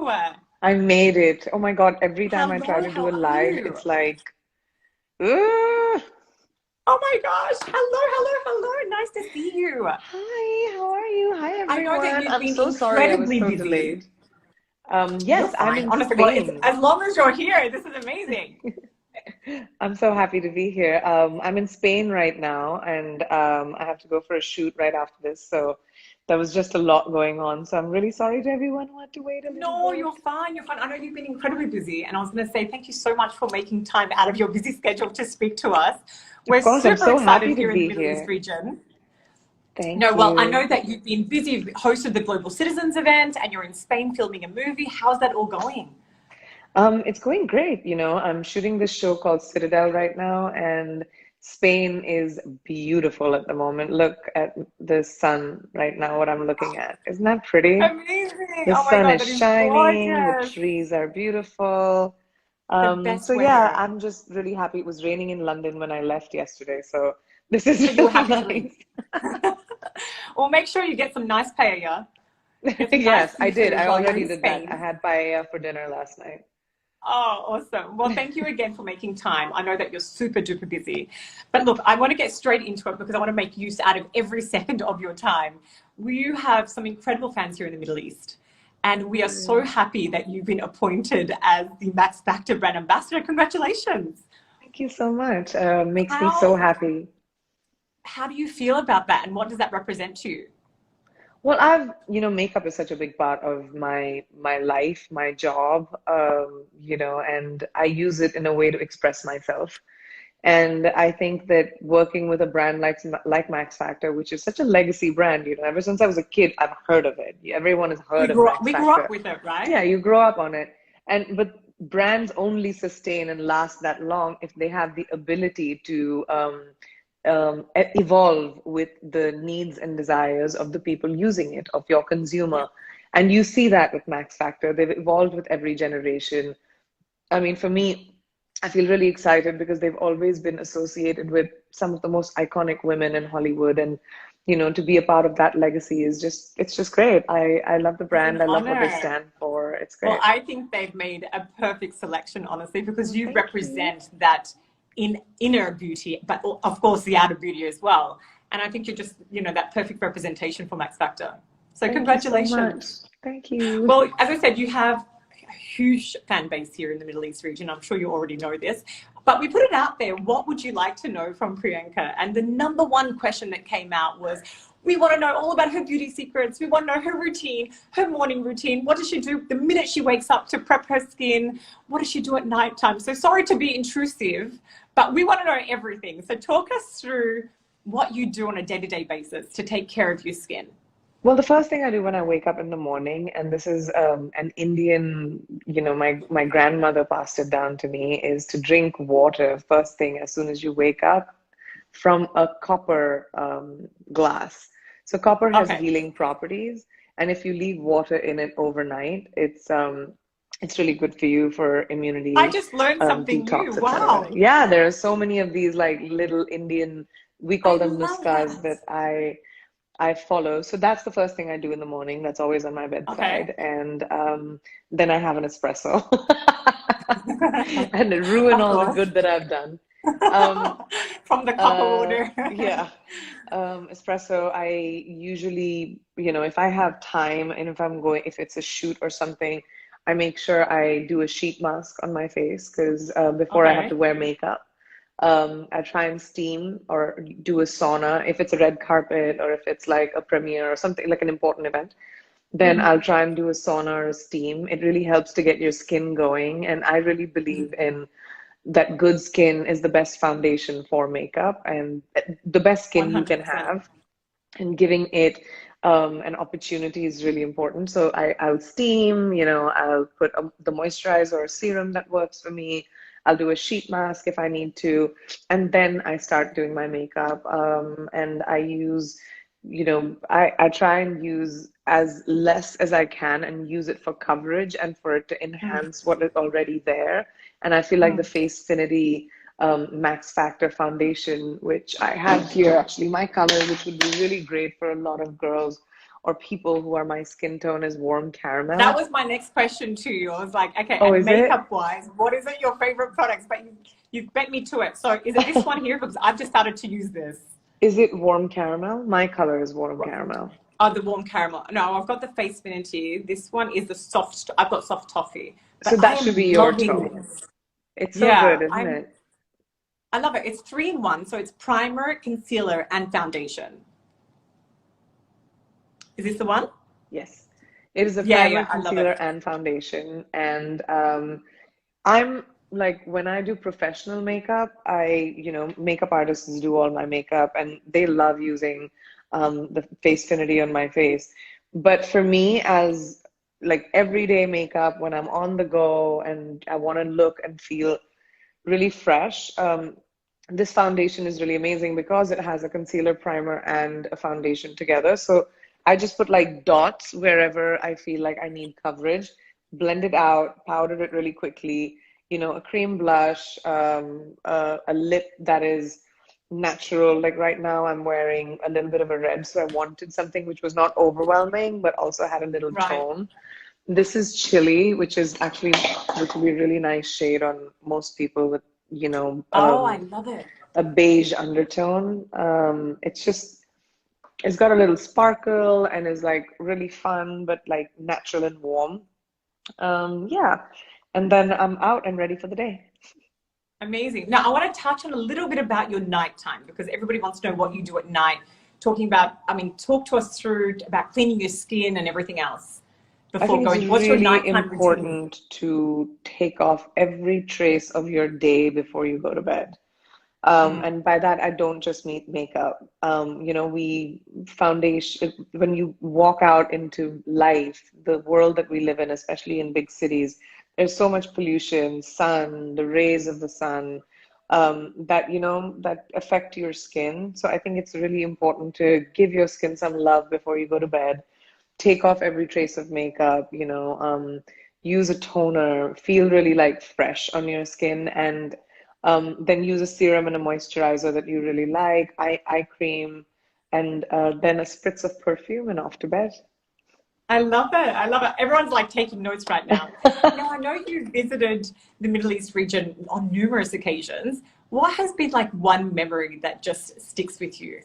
I made it. Oh my God, every time I try Hello, to do how a are live, you? it's like, "Ugh." Oh my gosh. Hello, hello, hello. Nice to see you. Hi, how are you? Hi, I know that everyone. you've I'm been so sorry I was incredibly so busy. delayed. You're Yes, I'm fine. in Honestly, well, it's Spain. as long as you're here, this is amazing. I'm so happy to be here. I'm in Spain right now, and I have to go for a shoot right after this. So there was just a lot going on. So I'm really sorry to everyone who had to wait a little No, bit. you're fine. You're fine. I know you've been incredibly busy, and I was going to say thank you so much for making time out of your busy schedule to speak to us. Of We're course, I'm super so happy excited to here in the be Middle East here. region. No, Thank well, I you. know that you've been busy, you've hosted the Global Citizens event, and you're in Spain filming a movie. How's that all going? It's going great. I'm shooting this show called Citadel right now, and Spain is beautiful at the moment. Look at the sun right now, what I'm looking at. Isn't that pretty? Amazing. The Oh my sun God, is that is shining, the gorgeous. trees are beautiful. The So best yeah, weather. I'm just really happy. It was raining in London when I left yesterday, so this is So you were really happy to nice. leave. Well, make sure you get some nice paella, get some nice Yes, I did. seafood I while you're already in did that. I Spain. had paella for dinner last night. Oh, awesome. Well, thank you again for making time. I know that you're super duper busy. But look, I want to get straight into it because I want to make use out of every second of your time. We have some incredible fans here in the Middle East. And we are so Mm. happy that you've been appointed as the Max Factor brand ambassador. Congratulations. Thank you so much. Makes me so How happy. how do you feel about that and what does that represent to you? Well, makeup is such a big part of my life, my job, and I use it in a way to express myself. And I think that working with a brand like Max Factor, which is such a legacy brand, ever since I was a kid, I've heard of it. Everyone has heard of Max We grew up Factor. with it, right? Yeah, you grow up on it. But brands only sustain and last that long if they have the ability to evolve with the needs and desires of the people using it, of your Yeah. consumer. And you see that with Max Factor. They've evolved with every generation. I mean, for me, I feel really excited because they've always been associated with some of the most iconic women in Hollywood. And, to be a part of that legacy it's just great. I love the It's an brand. I love what they honor. stand for. It's Well, great. I think they've made a perfect selection, honestly, because Oh, you thank you. represent that inner beauty, but of course the outer beauty as well. And I think you're just, that perfect representation for Max Factor. So Thank you so much. congratulations. Thank you. Well, as I said, you have a huge fan base here in the Middle East region. I'm sure you already know this. But we put it out there. What would you like to know from Priyanka? And the number one question that came out was, we want to know all about her beauty secrets. We want to know her routine, her morning routine. What does she do the minute she wakes up to prep her skin? What does she do at nighttime? So sorry to be intrusive, but we want to know everything. So talk us through what you do on a day-to-day basis to take care of your skin. Well, the first thing I do when I wake up in the morning, and this is an Indian, my grandmother passed it down to me, is to drink water first thing as soon as you wake up from a copper glass. So copper has Okay. healing properties, and if you leave water in it overnight, it's really good for you for I immunity, just learned something new. detox, etc. Wow. Yeah, there are so many of these like little Indian, we call I them love nuskas, that. that I follow. So that's the first thing I do in the morning. That's always on my Okay. bedside. And then I have an espresso and ruin Of all the course. good that I've done. Um, From the copper water. yeah. Espresso, I usually, if I have time and if it's a shoot or something, I make sure I do a sheet mask on my face because before I have to Okay. wear makeup. I try and steam or do a sauna if it's a red carpet or if it's like a premiere or something like an important event. Then I'll Mm-hmm. try and do a sauna or a steam. It really helps to get your skin going. And I really believe Mm-hmm. in that good skin is the best foundation for makeup and the best skin you can 100%. have. And giving it an opportunity is really important. So I'll steam, I'll put the moisturizer or serum that works for me. I'll do a sheet mask if I need to. And then I start doing my makeup. And I use, I try and use as less as I can and use it for coverage and for it to enhance what is already there. And I feel like the Mm-hmm. Facefinity Max Factor foundation, which I have here, actually, my color, which would be really great for a lot of girls or people who are my skin tone is warm That caramel. was my next question to you. I was like, okay, Oh, and is it? makeup wise, what is it your favorite products? But you bet me to it. So is it this one here? Because I've just started to use this. Is it warm caramel? My color is warm caramel. Oh, the warm caramel. No, I've got the face Finity. This one is the soft. I've got soft toffee, So but I that should be am your loving tone. this. It's so Yeah, good, isn't it? I love it. It's 3 in 1, so it's primer, concealer, and foundation. Is this the one? Yes. It is a Yeah, primer, yeah, I love it. concealer, and foundation. And I'm like, when I do professional makeup, makeup artists do all my makeup and they love using the Facefinity on my face. But for me, as like everyday makeup, when I'm on the go and I want to look and feel really fresh, this foundation is really amazing because it has a concealer, primer, and a foundation together. So I just put like dots wherever I feel like I need coverage, blend it out, powder it really quickly, a cream blush, a lip that is natural. Like right now, I'm wearing a little bit of a red, so I wanted something which was not overwhelming, but also had a little Right. tone. This is chili, which will be a really nice shade on most people with, you know, Oh, I um, love it. a beige undertone. It's got a little sparkle and is like really fun, but like natural and warm. Yeah. And then I'm out and ready for the day. Amazing. Now, I want to touch on a little bit about your nighttime because everybody wants to know what you do at night. Talking about, talk to us through about cleaning your skin and everything else I before think it's going. What's your really nighttime routine? important to take off every trace of your day before you go to bed. Mm, And by that, I don't just mean makeup. We foundation, when you walk out into life, the world that we live in, especially in big cities, there's so much pollution, sun, the rays of the sun, that affect your skin. So I think it's really important to give your skin some love before you go to bed. Take off every trace of makeup, use a toner, feel really like fresh on your skin, and then use a serum and a moisturizer that you really like, eye cream, and then a spritz of perfume and off to bed. I love it. I love it. Everyone's like taking notes right now. Now, I know you visited the Middle East region on numerous occasions. What has been like one memory that just sticks with you?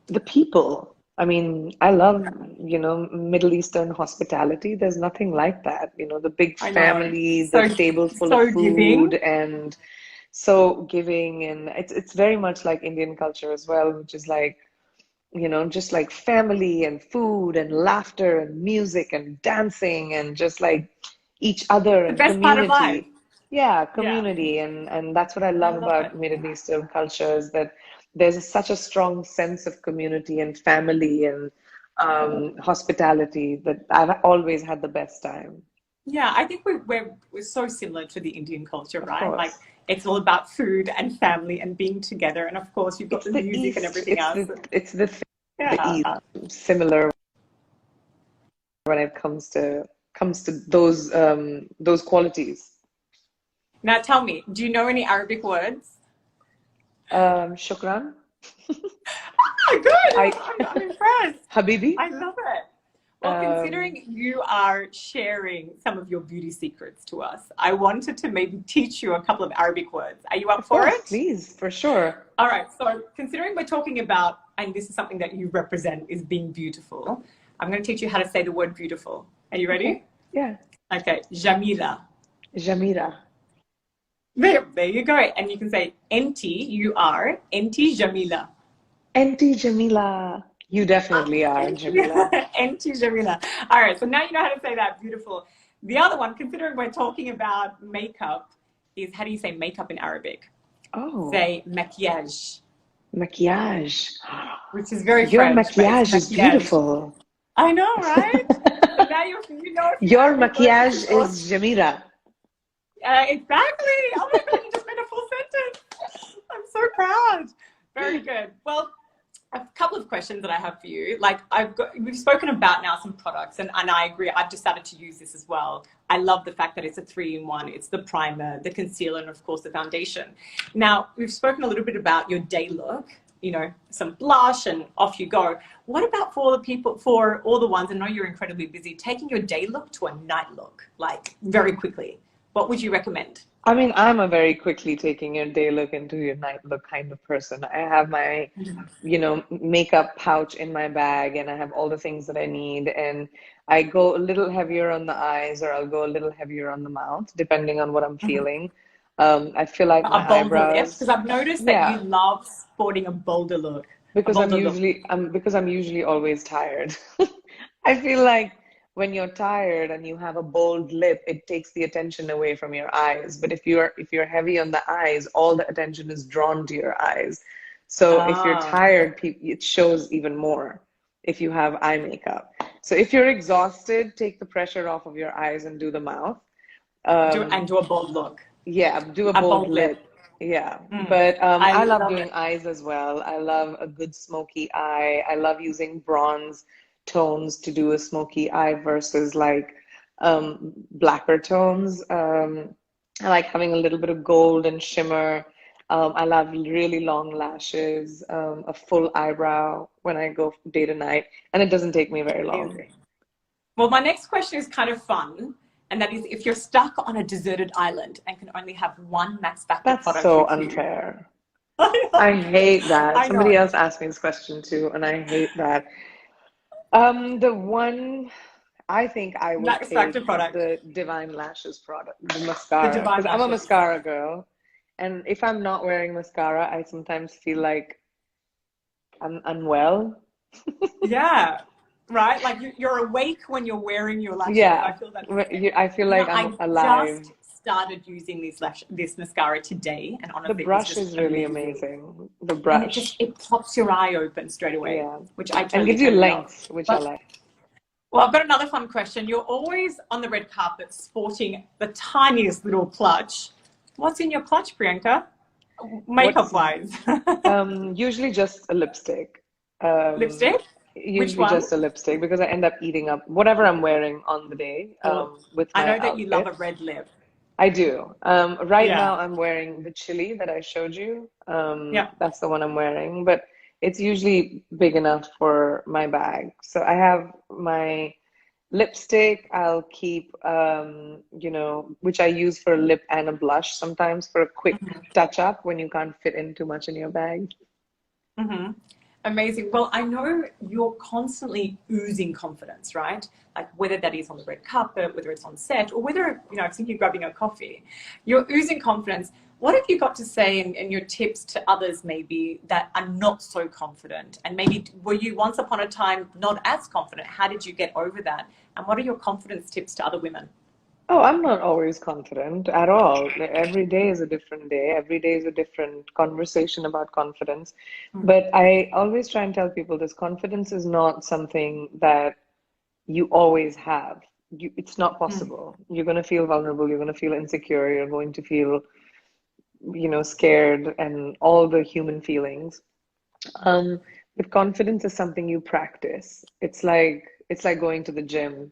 The people. I mean, I love, Middle Eastern hospitality. There's nothing like that. The big I know. family, the So, table full of so food, giving. and so giving. And it's very much like Indian culture as well, which is like, just like family and food and laughter and music and dancing and just like each other The and best part of life. community. Yeah, Yeah, community. And that's what I I love love it. about Middle Eastern cultures, that such a strong sense of community and family and hospitality that I've always had the best time. Yeah, I think we're so similar to the Indian culture, Of right? Like course. it's all about food and family and being together, and of course you've got It's the the music and East. everything else. The Yeah. East, similar when it comes to those qualities. Now tell me, do you know any Arabic words? Shukran. Oh, good. I I'm impressed. Habibi. I love it. Well, Um, considering you are sharing some of your beauty secrets to us, I wanted to maybe teach you a couple of Arabic words. Are you up of for course, it? please, for sure. All right. So, considering we're talking about, and this is something that you represent, is being beautiful, I'm going to teach you how to say the word beautiful. Are you Okay. ready? Yeah. Okay. Jamila. Jamira. There you go. And you can say enti, you are, enti Jamila. Auntie Jamila. You definitely are, Jamila. Enti Jamila. All right. So now you know how to say that. Beautiful. The other one, considering we're talking about makeup, is how do you say makeup in Arabic? Oh, Say maquillage, maquillage. which is very Your French, but it's maquillage is maquillage. beautiful. I know, right? So now you know a few Your Arabic words, which maquillage is awesome. is Jamira. Exactly. Oh my God, you just made a full sentence. I'm so proud. Very good. Well, a couple of questions that I have for you. Like we've spoken about now some products, and I agree. I've just started to use this as well. I love the fact that it's a 3 in 1. It's the primer, the concealer, and of course the foundation. Now we've spoken a little bit about your day look. you know, some blush and off you go. What about for the people, for all the ones, I know you're incredibly busy, taking your day look to a night look, like very quickly? What would you recommend? I mean, I'm a very quickly taking your day look into your night look kind of person. I have my, makeup pouch in my bag, and I have all the things that I need. And I go a little heavier on the eyes, or I'll go a little heavier on the mouth, depending on what I'm feeling. I feel like A my bolder lip, because eyebrows, I've noticed that you yeah, love sporting a bolder look. A because bolder look. I'm usually always tired. I feel like when you're tired and you have a bold lip, it takes the attention away from your eyes. But if you're heavy on the eyes, all the attention is drawn to your eyes. So if you're Ah, tired, it shows even more if you have eye makeup. So if you're exhausted, take the pressure off of your eyes and do the mouth. and Um, do a bold look. yeah, do a A bold bold lip. lip. Yeah, Mm, but I I love love doing it. eyes as well. I love a good smoky eye. I love using bronze tones to do a smoky eye versus like blacker tones. I like having a little bit of gold and shimmer. I love really long lashes, a full eyebrow when I go day to night, and it doesn't take me very long. Amazing. Well, my next question is kind of fun, and that is if you're stuck on a deserted island and can only have one Max Factor That's product so with you. unfair. I I know. hate that. I know. Somebody else asked me this question too, and I hate that. The one I think I would Max Factor take product. the Divine Lashes product, the The mascara, Divine because I'm a Lashes. mascara girl, and if I'm not wearing mascara, I sometimes feel like I'm unwell. Yeah. Right? Like you're awake when you're wearing your lashes. I Yeah, feel that the same. I feel You know, like I'm I alive. just started using this mascara today, and The honestly, it was brush just is really amazing. amazing. The And it just brush, it pops your eye open straight away, yeah, which I and totally, gives you totally love. length, which I But like. well, I've got another fun question. You're always on the red carpet sporting the tiniest little clutch. What's in your clutch, Priyanka? Makeup What's wise. Usually just a lipstick. Um, Lipstick? Which Usually one? just a lipstick because I end up eating up whatever I'm wearing on the day Or with I my know that you love a outfit. red lip. I do. Right Yeah. now I'm wearing the chili that I showed you. Yeah. That's the one I'm wearing, but it's usually big enough for my bag. So I have my lipstick. I'll keep, which I use for a lip and a blush sometimes for a quick touch up when you can't fit in too much in your bag. Mm-hmm. Amazing. Well, I know you're constantly oozing confidence, right? Like whether that is on the red carpet, whether it's on set, or whether, you know, I've seen you grabbing a coffee. You're oozing confidence. What have you got to say in your tips to others maybe that are not so confident? And maybe were you once upon a time not as confident? How did you get over that? And what are your confidence tips to other women? Oh, I'm not always confident at all. Every day is a different day. Every day is a different conversation about confidence. But I always try and tell people this confidence is not something that you always have. It's not Mm-hmm. possible. You're going to feel vulnerable. You're going to feel insecure. You're going to feel, scared and all the human feelings. Um, but confidence is something you practice. It's like going to the gym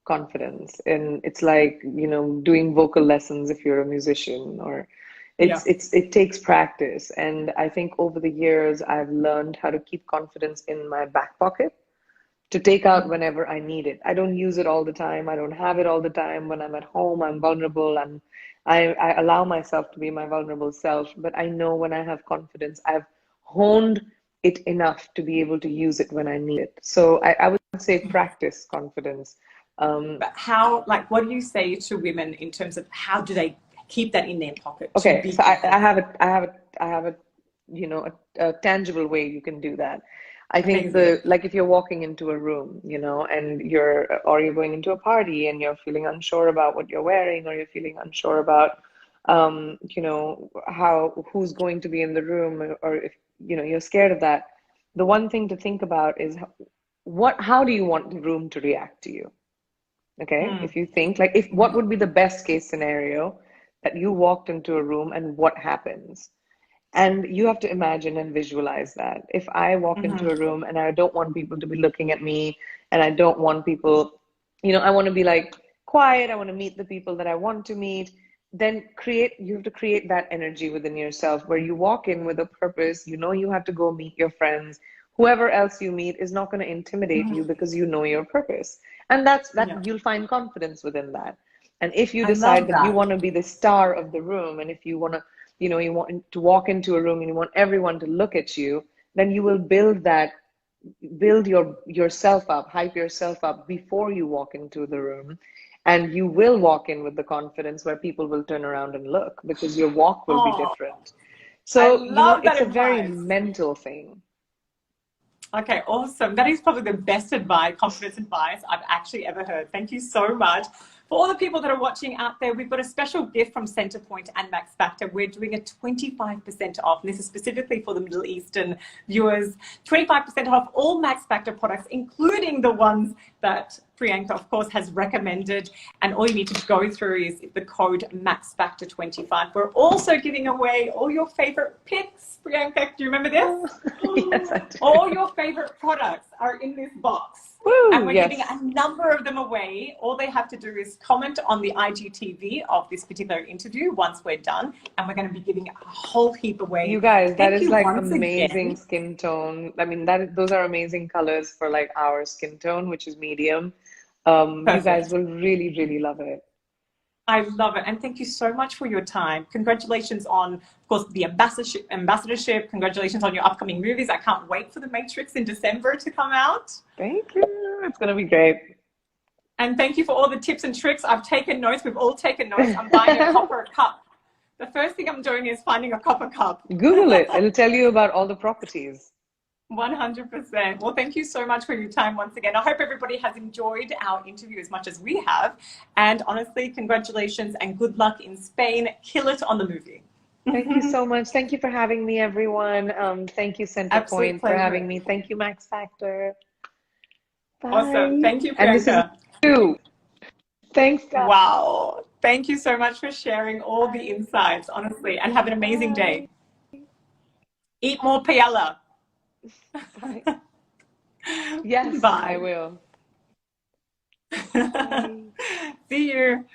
confidence, and it's like doing vocal lessons if you're a musician, or Yeah. it takes practice. And I think over the years I've learned how to keep confidence in my back pocket to take out whenever I need it. I don't use it all the time. I don't have it all the time. When I'm at home, I'm vulnerable, and I allow myself to be my vulnerable self. But I know when I have confidence, I've honed it enough to be able to use it when I need it. So I would say practice confidence. Um, But how, like, what do you say to women in terms of how do they keep that in their pocket to okay, be so I confident? have a, I have a, I have a, a tangible way you can do that. I think Amazing. like if you're walking into a room, and you're going into a party and you're feeling unsure about what you're wearing, or you're feeling unsure about, who's going to be in the room, or if, you're scared of that. The one thing to think about is how do you want the room to react to you? Okay. Mm, If you think like, if what would be the best case scenario that you walked into a room and what happens? And you have to imagine and visualize that. If I walk into mhm. a room and I don't want people to be looking at me, and I don't want people, I want to be like quiet, I want to meet the people that I want to meet. then you have to create that energy within yourself where you walk in with a purpose. You know you have to go meet your friends. Whoever else you meet is not going to intimidate you because you know your purpose. And that Yeah. you'll find confidence within that. And if you I decide love that you that. want to be the star of the room, and if you want to, you want to walk into a room and you want everyone to look at you, then you will build yourself up, hype yourself up before you walk into the room, and you will walk in with the confidence where people will turn around and look because your walk will be Oh, different. I So, love that it's a very advice. mental thing. Okay, awesome. That is probably the best advice, confidence advice I've actually ever heard. Thank you so much. For all the people that are watching out there, we've got a special gift from CENTREPOINT and Max Factor. We're doing a 25% off. And this is specifically for the Middle Eastern viewers. 25% off all Max Factor products, including the ones that Priyanka, of course, has recommended. And all you need to go through is the code MAXFactor25. We're also giving away all your favorite picks. Priyanka, do you remember Oh, this? yes, I All do. your favorite products are in this box. And Woo, we're giving yes. a number of them away. All they have to do is comment on the IGTV of this particular interview once we're done. And we're going to be giving a whole heap away. You guys, that Thank is you like once amazing again. skin tone. I mean, those are amazing colors for like our skin tone, which is medium. You guys Perfect. will really, really love it. I love it. And thank you so much for your time. Congratulations on, of course, the ambassadorship. Congratulations on your upcoming movies. I can't wait for The Matrix in December to come out. Thank you. It's gonna be great. And thank you for all the tips and tricks. I've taken notes. We've all taken notes. I'm buying a copper cup. The first thing I'm doing is finding a copper cup. Google it. It'll tell you about all the properties. 100%. Well, thank you so much for your time once again. I hope everybody has enjoyed our interview as much as we have. And honestly, congratulations and good luck in Spain. Kill it on the movie. Thank you so much. Thank you for having me, everyone. Thank you, Absolute Centerpoint, for having pleasure. me. Thank you, Max Factor. Awesome. Bye. Thank you, And this is Priyanka. you. Thanks, guys. Wow. Thank you so much for sharing all the Bye. insights, honestly, and have an amazing Bye. day. Eat more paella. Bye. Yes, I Bye. will. Bye. See you.